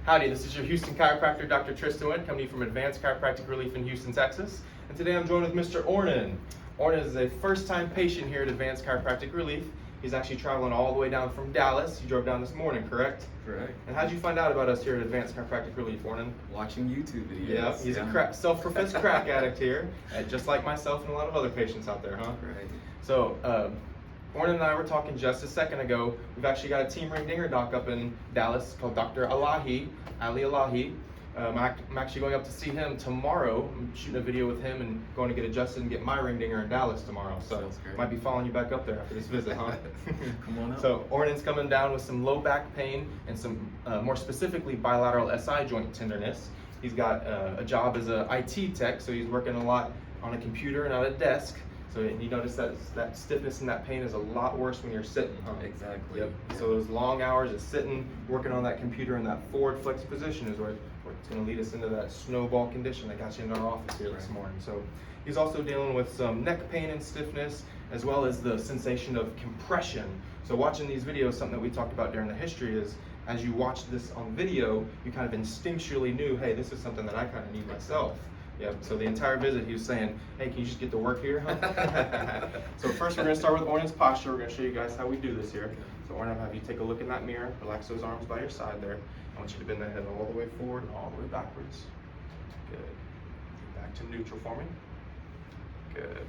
Howdy, this is your Houston chiropractor, Dr. Tristan Wynn, coming to you from Advanced Chiropractic Relief in Houston, Texas. And today I'm joined with Mr. Ornan. Ornan is a first-time patient here at Advanced Chiropractic Relief. He's actually traveling all the way down from Dallas. You drove down this morning, correct? Correct. And how'd you find out about us here at Advanced Chiropractic Relief, Ornan? Watching YouTube videos. Yeah, he's a self-professed crack addict here, just like myself and a lot of other patients out there, huh? Right. So, Ornan and I were talking just a second ago. We've actually got a team ring dinger doc up in Dallas called Dr. Ali Alahi. I'm actually going up to see him tomorrow. I'm shooting a video with him and going to get adjusted and get my ring dinger in Dallas tomorrow. So might be following you back up there after this visit, huh? Come on up. So Ornan's coming down with some low back pain and some more specifically bilateral SI joint tenderness. He's got a job as a IT tech, so he's working a lot on a computer and at a desk. So you notice that stiffness and that pain is a lot worse when you're sitting, huh? Exactly. Yep. So those long hours of sitting, working on that computer in that forward flex position is where it's going to lead us into that snowball condition that got you into our office here this morning. So he's also dealing with some neck pain and stiffness, as well as the sensation of compression. So watching these videos, something that we talked about during the history is, as you watch this on video, you kind of instinctually knew, hey, this is something that I kind of need myself. Yep, so the entire visit he was saying, hey, can you just get to work here, huh? So first we're going to start with Ornan's posture. We're going to show you guys how we do this here. So Ornan, I'll have you take a look in that mirror, relax those arms by your side there. I want you to bend that head all the way forward and all the way backwards. Good. Get back to neutral for me. Good.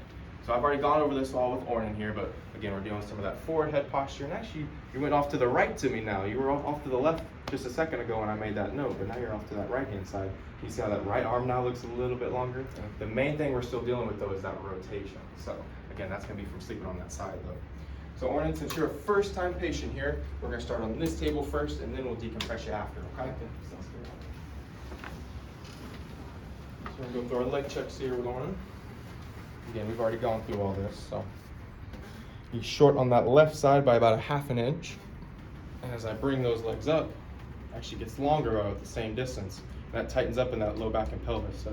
So I've already gone over this all with Ornan here, but again, we're doing some of that forward head posture. And actually, you went off to the right to me now. You were off to the left just a second ago when I made that note, but now you're off to that right-hand side. You see how that right arm now looks a little bit longer? The main thing we're still dealing with, though, is that rotation. So again, that's going to be from sleeping on that side, though. So Ornan, since you're a first-time patient here, we're going to start on this table first, and then we'll decompress you after, okay? Sounds good. So we're going to go through our leg checks here with Ornan. Again, we've already gone through all this, so he's short on that left side by about 1/2 inch. And as I bring those legs up, it actually gets longer at the same distance. That tightens up in that low back and pelvis.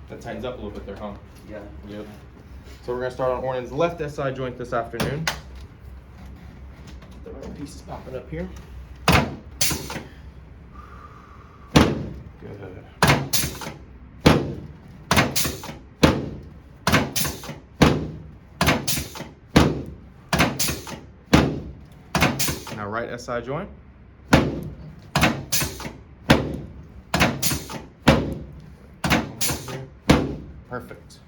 That tightens up a little bit there, huh? Yeah. Yep. So we're going to start on Ornan's left SI joint this afternoon. The right piece is popping up here. Good. Now right SI joint. Perfect.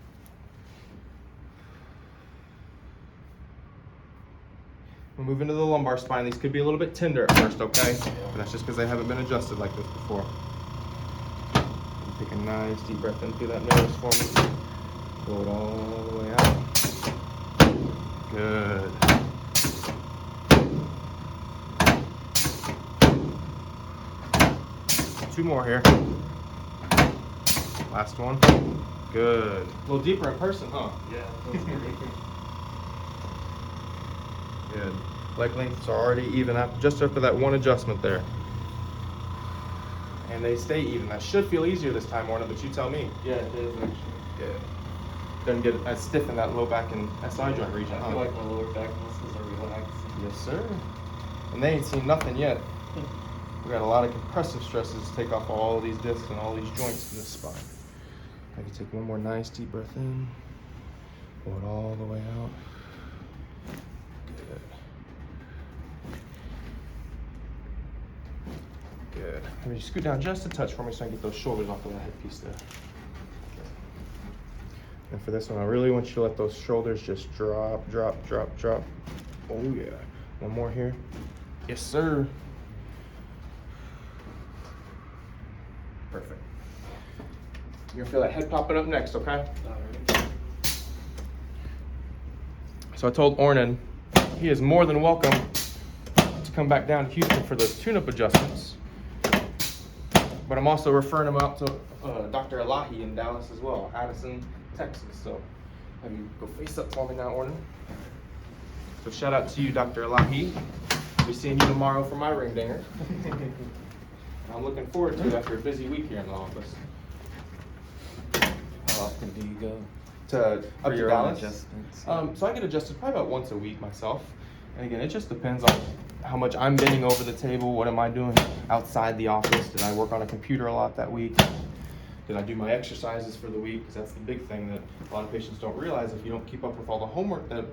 We'll move into the lumbar spine. These could be a little bit tender at first, okay? But that's just because they haven't been adjusted like this before. Take a nice deep breath in through that nose for me. Blow it all the way out. Good. Two more here. Last one. Good. A little deeper in person, huh? Yeah. That's great. Good. Leg lengths are already even up just after that one adjustment there. And they stay even. That should feel easier this time, Ornan, but you tell me. Yeah, it is actually. Good. Doesn't get as stiff in that low back and SI joint region, I huh? feel like my lower back muscles are relaxed. Yes, sir. And they ain't seen nothing yet. We got a lot of compressive stresses to take off all of these discs and all these joints in this spine. I can take one more nice deep breath in. Pull it all the way out. Good. Good. Maybe you scoot down just a touch for me so I can get those shoulders off of that headpiece there. And for this one, I really want you to let those shoulders just drop, drop, drop, drop. Oh yeah. One more here. Yes, sir. Perfect. You're gonna feel that head popping up next, okay? Alright. So I told Ornan he is more than welcome to come back down to Houston for those tune-up adjustments. But I'm also referring him out to Dr. Alahi in Dallas as well, Addison, Texas. So have you go face up for me now, Ornan. So shout out to you, Dr. Alahi. I'll be seeing you tomorrow for my ring dinger. I'm looking forward to it after a busy week here in the office. How often do you go? Up to your Dallas. adjustments? So I get adjusted probably about once a week myself. And again, it just depends on how much I'm bending over the table. What am I doing outside the office? Did I work on a computer a lot that week? Did I do my exercises for the week? Because that's the big thing that a lot of patients don't realize. If you don't keep up with all the homework that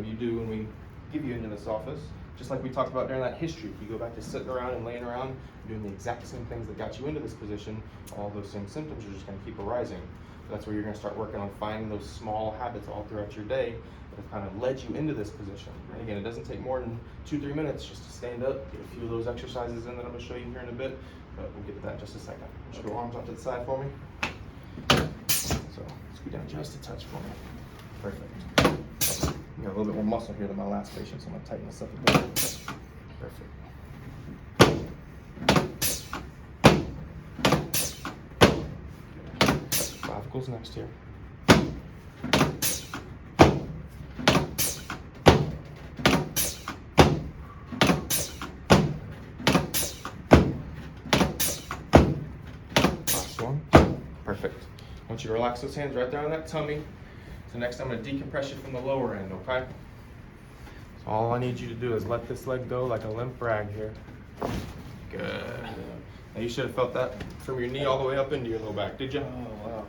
you do when we give you into this office, just like we talked about during that history, if you go back to sitting around and laying around doing the exact same things that got you into this position, all those same symptoms are just going to keep arising. That's where you're going to start working on finding those small habits all throughout your day that have kind of led you into this position. And again, it doesn't take more than 2-3 minutes just to stand up, get a few of those exercises in that I'm going to show you here in a bit, but we'll get to that in just a second. Just go arms out to the side for me. So scoot down just a touch for me. Perfect. You got a little bit more muscle here than my last patient, so I'm going to tighten this up a bit. Perfect. Clavicles next here. Last one. Perfect. I want you to relax those hands right there on that tummy. So next I'm going to decompress you from the lower end, okay? So all I need you to do is let this leg go like a limp rag here. Good. Now you should have felt that from your knee all the way up into your low back, did you? Oh, wow.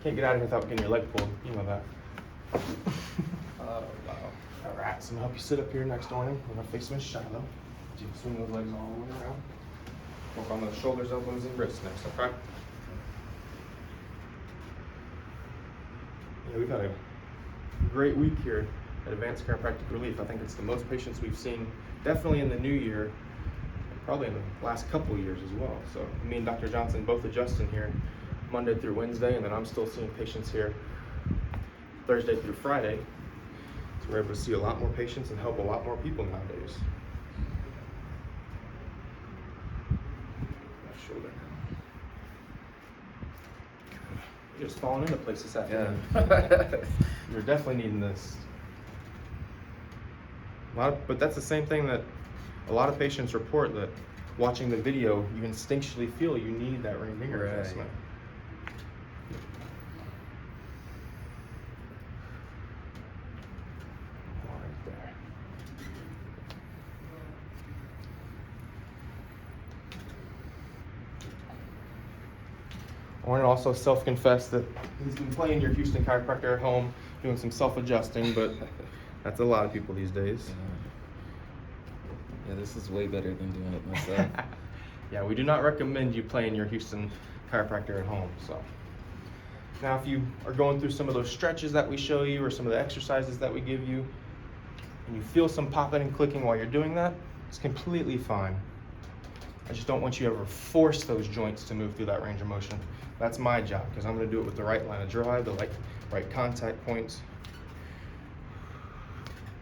Can't get out of here without getting your leg pulled. You know that. Oh, wow. All right, so I'm gonna help you sit up here next to him. We're gonna face Miss Shiloh. So you can swing those legs all the way around. Work on those shoulders, elbows, and wrists next, okay? Yeah, we've had a great week here at Advanced Chiropractic Relief. I think it's the most patients we've seen, definitely in the new year, and probably in the last couple of years as well. So me and Dr. Johnson both adjusting here Monday through Wednesday, and then I'm still seeing patients here Thursday through Friday. So we're able to see a lot more patients and help a lot more people nowadays. Left shoulder. You're just falling into place this afternoon. Yeah. You're definitely needing this. But that's the same thing that a lot of patients report, that watching the video, you instinctually feel you need that ring finger adjustment. Right there. I want to also self-confess that he's been playing your Houston chiropractor at home, doing some self-adjusting, but that's a lot of people these days. Yeah, this is way better than doing it myself. Yeah, we do not recommend you playing your Houston chiropractor at home. So now if you are going through some of those stretches that we show you or some of the exercises that we give you, and you feel some popping and clicking while you're doing that, it's completely fine. I just don't want you to ever force those joints to move through that range of motion. That's my job, because I'm going to do it with the right line of drive, the right contact points.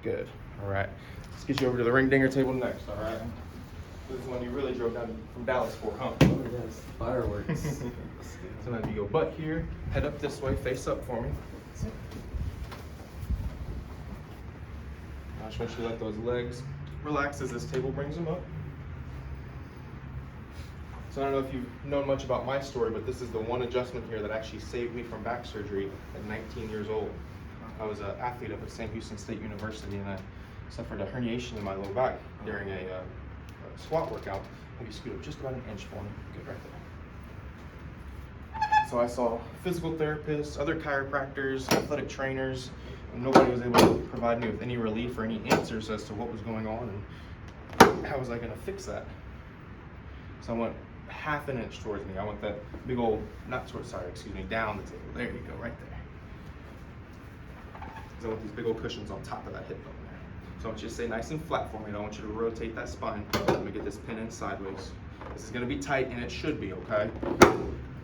Good. All right. Let's get you over to the ring dinger table next. All right. This is one you really drove down from Dallas for, huh? Oh, yes. Fireworks. So now you go butt here, head up this way, face up for me. I just want you to let those legs relax as this table brings them up. So I don't know if you've known much about my story, but this is the one adjustment here that actually saved me from back surgery at 19 years old. I was an athlete up at St. Houston State University, and I suffered a herniation in my low back during a squat workout. Maybe scoot up just about an inch for me. Good, right there. So I saw physical therapists, other chiropractors, athletic trainers, and nobody was able to provide me with any relief or any answers as to what was going on and how was I going to fix that. So I went half an inch towards me. I want that big old, down the table. There you go, right there. So I want these big old cushions on top of that hip bone there. So I want you to stay nice and flat for me. I don't want you to rotate that spine. Let me get this pin in sideways. This is going to be tight, and it should be, okay?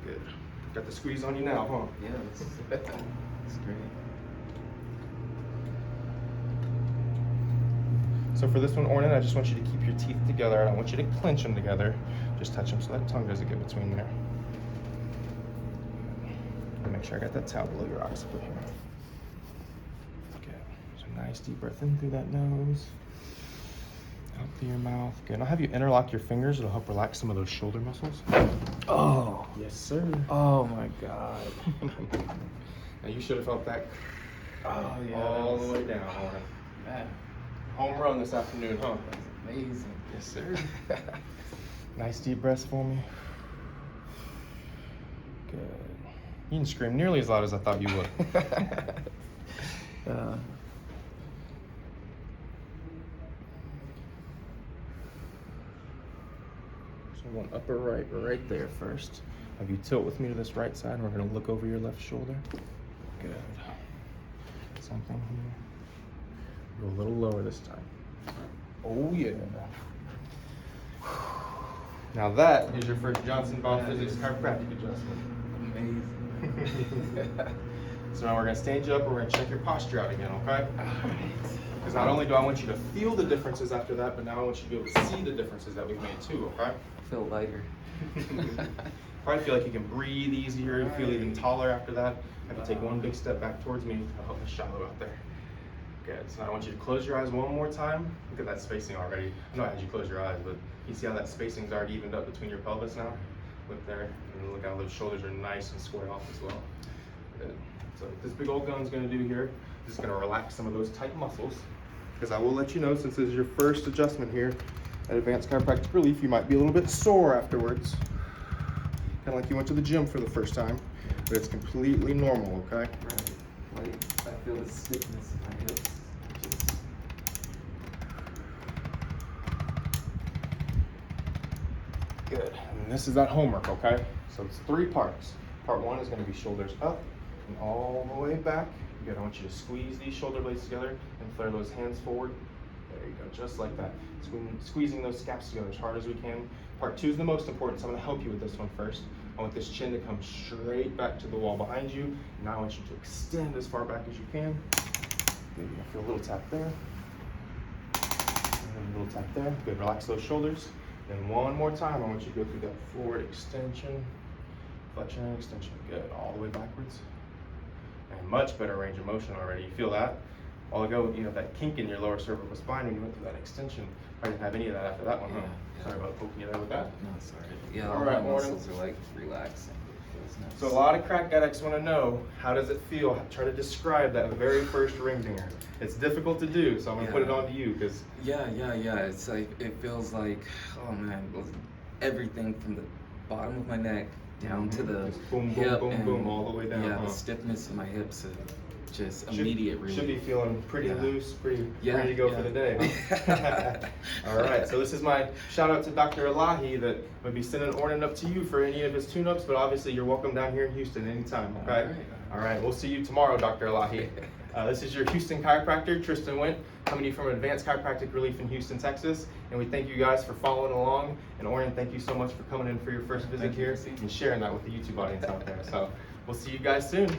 Good. Got the squeeze on you now, huh? Yeah, that's great. So for this one, Ornan, I just want you to keep your teeth together. I don't want you to clench them together. Just touch them so that tongue doesn't get between there. Make sure I got that towel below your occiput here. Good. So nice deep breath in through that nose. Out through your mouth. Good. I'll have you interlock your fingers. It'll help relax some of those shoulder muscles. Oh. Yes, sir. Oh my God. Now you should have felt that Oh yeah. all the way down, Ornan. Man. Home run this afternoon, huh? Amazing. Yes, sir. Nice deep breaths for me. Good. You didn't scream nearly as loud as I thought you would. So one upper right there first. Have you tilt with me to this right side. We're gonna look over your left shoulder. Good. Something here. Go a little lower this time. Oh yeah. Now that is your first Johnson BioPhysics chiropractic adjustment. Amazing. So now we're gonna stand you up and we're gonna check your posture out again, okay? Because not only do I want you to feel the differences after that, but now I want you to be able to see the differences that we've made too, okay? I feel lighter. Probably feel like you can breathe easier, you feel even taller after that. Have to take one big step back towards me. I'll help us shallow out there. Good, so now I want you to close your eyes one more time. Look at that spacing already. I know I had you close your eyes, but you see how that spacing's already evened up between your pelvis now? Look there, and look how those shoulders are nice and square off as well. Good. So what this big old gun's gonna do here is gonna relax some of those tight muscles. Because I will let you know, since this is your first adjustment here at Advanced Chiropractic Relief, you might be a little bit sore afterwards. Kind of like you went to the gym for the first time, but it's completely normal, okay? Right. Like, I feel the stiffness in my hips. Good. And this is that homework, okay? So it's 3 parts. Part 1 is going to be shoulders up and all the way back. Good. I want you to squeeze these shoulder blades together and flare those hands forward. There you go, just like that. Squeezing those scaps together as hard as we can. Part 2 is the most important, so I'm going to help you with this one first. I want this chin to come straight back to the wall behind you. Now I want you to extend as far back as you can. Good. You're going to feel a little tap there. And a little tap there. Good. Relax those shoulders. Then one more time, I want you to go through that forward extension, flexion and extension. Good. All the way backwards. And much better range of motion already. You feel that? All ago, you know, that kink in your lower cervical spine when you went through that extension. I didn't have any of that after that one, huh? Yeah. Sorry about poking you there with that. No, sorry. Yeah, All all right, my morning. muscles are like relaxing. It feels nice. So a lot of crack addicts want to know, how does it feel? Try to describe that very first ring dinger. It's difficult to do, so I'm going to put it on to you because Yeah. It's like, it feels like, oh man, everything from the bottom of my neck down to the just boom, hip boom, boom, and, boom, all the way down. Yeah, huh? the stiffness in my hips and just immediate relief. Should be feeling pretty Yeah. loose, pretty Yeah, ready to go yeah. for the day. Huh? All right, so this is my shout out to Dr. Elahi that would be sending Ornan up to you for any of his tune-ups, but obviously you're welcome down here in Houston anytime, okay? All right, we'll see you tomorrow, Dr. Elahi. This is your Houston chiropractor, Tristan Wint, coming to you from Advanced Chiropractic Relief in Houston, Texas. And we thank you guys for following along. And Ornan, thank you so much for coming in for your first visit here and sharing that with the YouTube audience out there. So we'll see you guys soon.